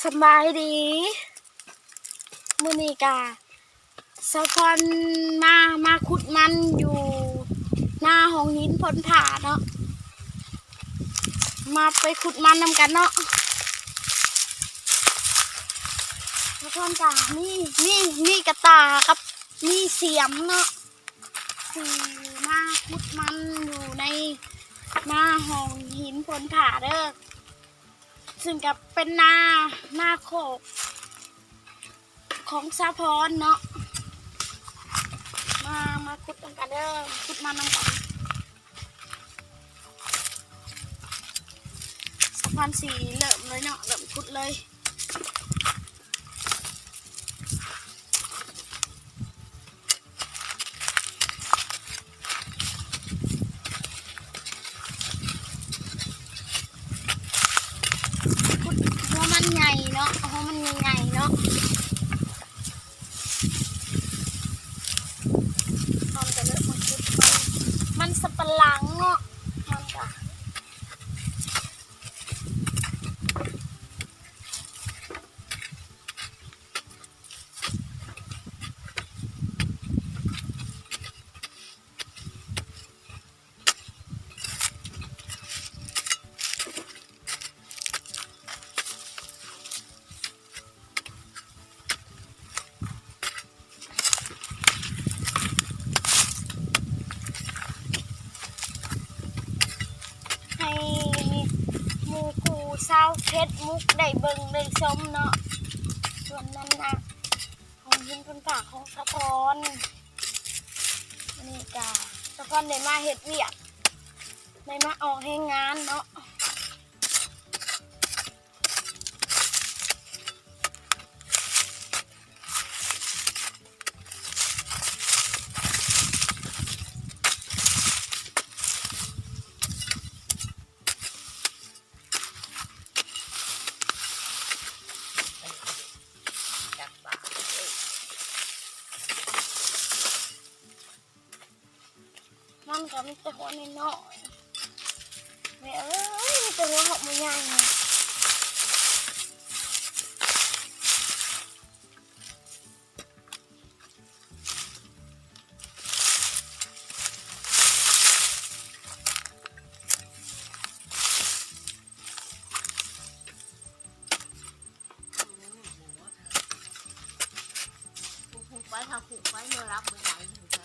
สบายดีมื้อนี้กะสะพอนมาขุดมันอยู่หน้าห้องหินพ้นผาเนาะมาไปขุดมันนำกันเนาะสะพอนกะนี่กระตาครับนี่เสียมเนาะคือมาขุดมันอยู่ในหน้าห้องหินพ้นผาเด้อซึ่งกับเป็นหน้าโคกของสะพอนเนาะมาขุดกันเด้อขุดมานำกันสะพานสีเริ่มเลยเนาะเริ่มขุดเลยขุดหัวมันใหญ่เนาะหัวมันใหญ่ๆเนาะมันสับปะหลังเนาะมันจ้ะให้หมู่กูเศร้าเพชรมุกได้เบิ่งได้ชมเนาะส่วนนั้นนะของยินเป็นปากของสะพอนนี่จ้าสะพอนได้มาเฮ็ดเวียกได้มาออกให้งานเนาะมันก็มีแต่หัวน้อยๆแม่เอ้ยมีแต่หัวหอกมันใหญ่ผูกไว้ถ้าผูกไว้เมื่อรับเมื่อไหร่ถึงจะ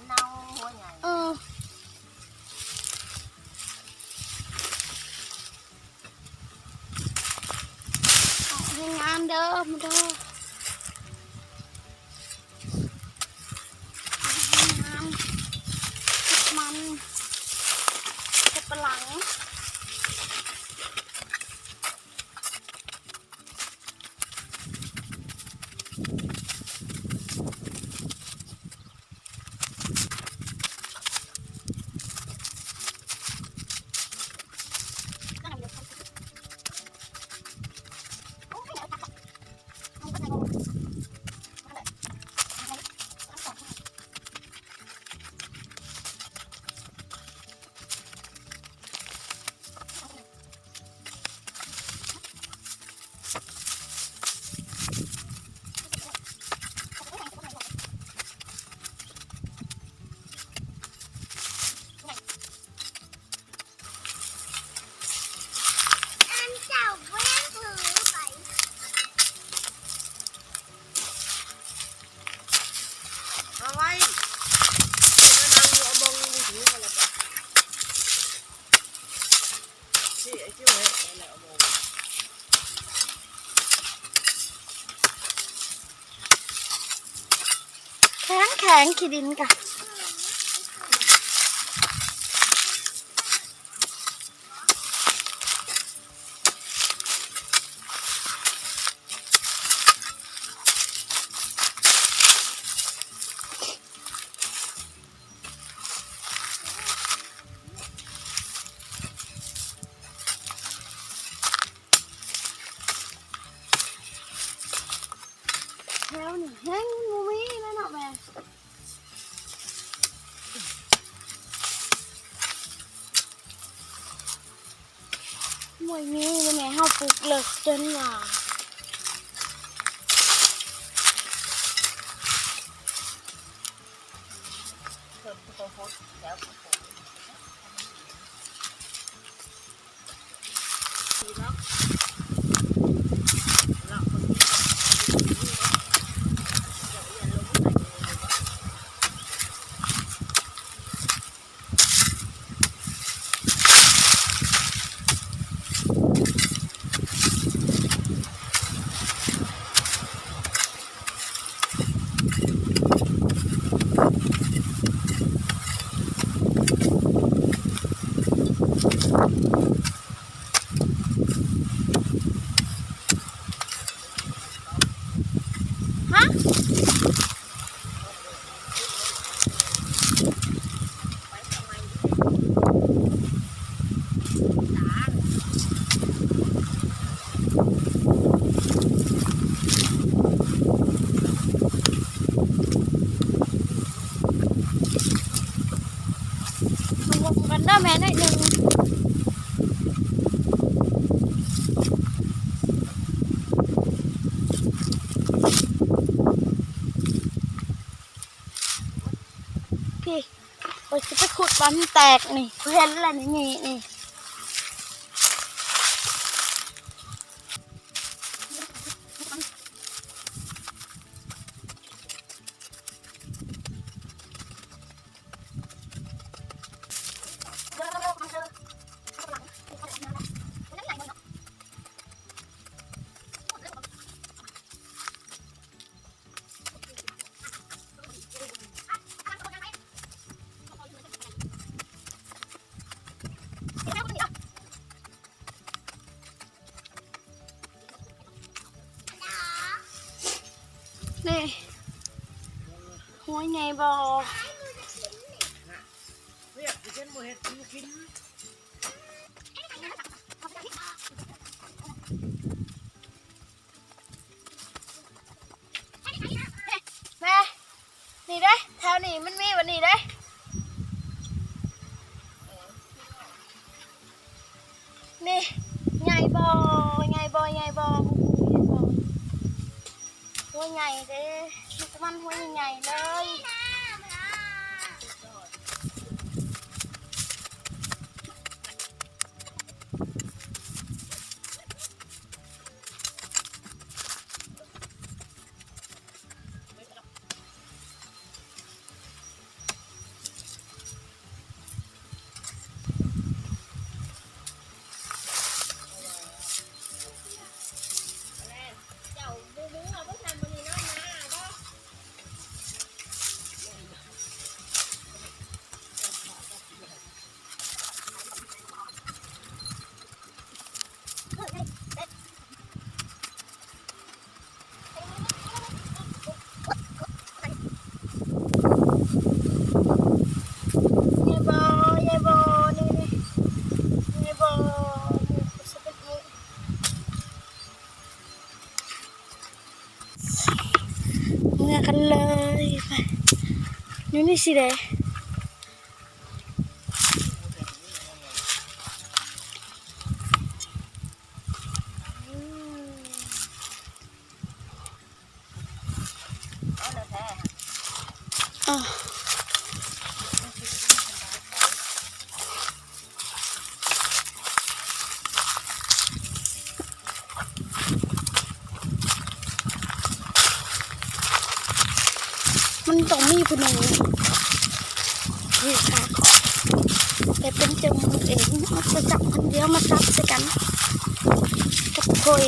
เน่าหัวใหญ่ให้งานเด้อมาเด้อให้งานขุดมันสับปะหลัง งขี้ดินกะแล้วนี่แห้งมูมี่แล้วเนาะแม่มวยมีแม่เฮาปลูกเลิกจนว่าเพิ่มตัวโพสแล้วก็โพสทีล็อกล็อกคนนี้อย่าลงใส่เลยว่าฮะไปทำไมตามันลงกันได้แม่หน่อยหนึงพี่โอ้ยจะไปขุดมันแตกนี่เห็นแล้วนี่นี่หัวไงบอ เรียกดิฉันโมเห็ดกิน แม่นี่เด้แถวนี้มันมีวันนี้เด้นี่ไงบอหัวไงเด้มันหัวใหญ่เลยเจ้าบูบูเราก็ทำมันนี่น้อยนะก็ ยายบอนี่ยายบอสเปกมุเมื่อกันเลยไปนี่สิเด้เอาเลยแท้ อ่ะมันต้องมีผู้หนึ่งนี่ค่ะแต่เป็นจมูกเองเอาไปจับคนเดียวมาจับใส่กันกับคุย